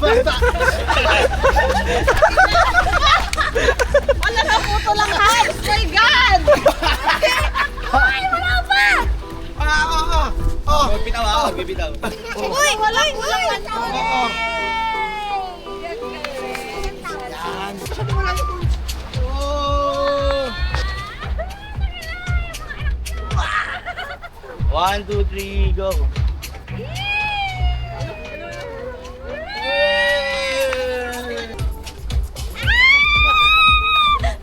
bata. Wala na puto lang, Hans! My God! Ay, wala pa! Magbitaw ako, magbibitaw. Uy, wala! Oo. Oh. 1, 2, 3, go.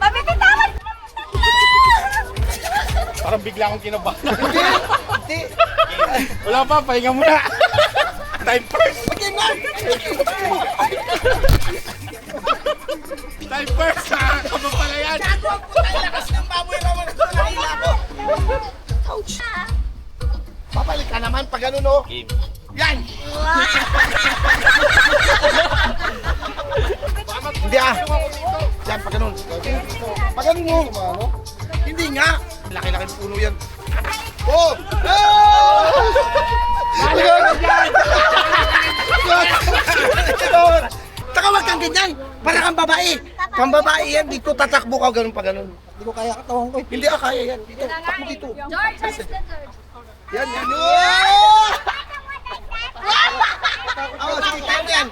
Mabibitawan! Parang bigla akong kinabahan. Hindi. Wala pa, pahinga muna. Time first. Time first, ha? Kamo pala yan. Lakas ng baboy naman ito. Nakila ko. Ouch. Papalik ka naman pag ano, no? Game. Yan! Hindi ah. Yan, pag ganun. Pag ganun mo. Hindi nga. Laki-laki ng puno yan. Oh! Oh! Taka wag kang ganyan. Para kang babae. Kang babae yan. Dito tatakbo ka ganun pa ganun. Hindi ko kaya katawan ko. Hindi ka kaya yan. Dito. Takbo dito. George, ano na, George? Yan, yan. Oh! Oh, sige, kaya mo yan.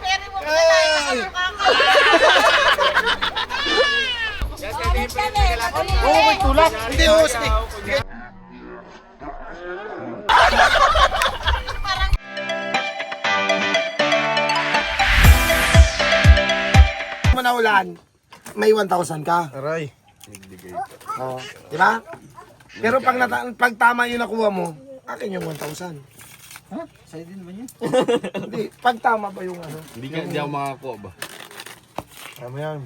Oo, may tulak. Hindi, oo, sige. Manaulan, may 1,000 ka. Aray. Oh, di ba? Pero pag tama yung nakuha mo, akin yung 1,000. Ha? Sa'yo din ba yun? Hindi, pag tama ba yung ano? Hindi ako makakuha ba? Tama yan.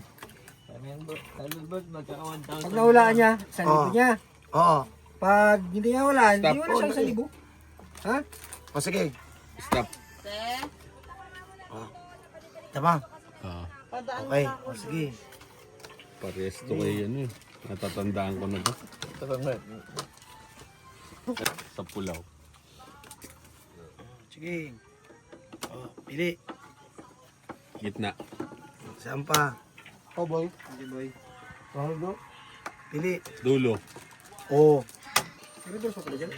Pag nahulaan niya, 1,000 niya. Oo. Pag hindi niya hulaan, Stop. hindi mo na siyang 1,000. Ha? O sige. Stop. Tama. Ah, Okay. O sige. parehas to kayo ano eh. Natatandaan ko na to. Sa pulaw. Sige. O, pili. Gitna. Saan pa? Oh boy. Hindi boy. Ronaldo. Pili. Dulo. O. Pero doon sa pala dyan.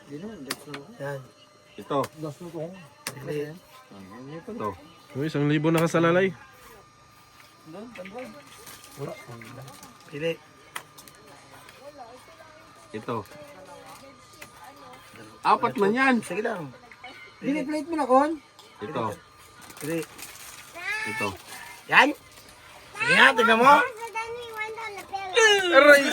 Hindi naman, that's na ako. Yan. Ito. Das na ko. Pili. Ito. Uy, 1,000 nakasalalay. Pili. Ito. Apat man yan. Sige lang. Diniplate mo na kon? Ito. Pili. Ito. Yan. Sige nga, tignan mo. Aray!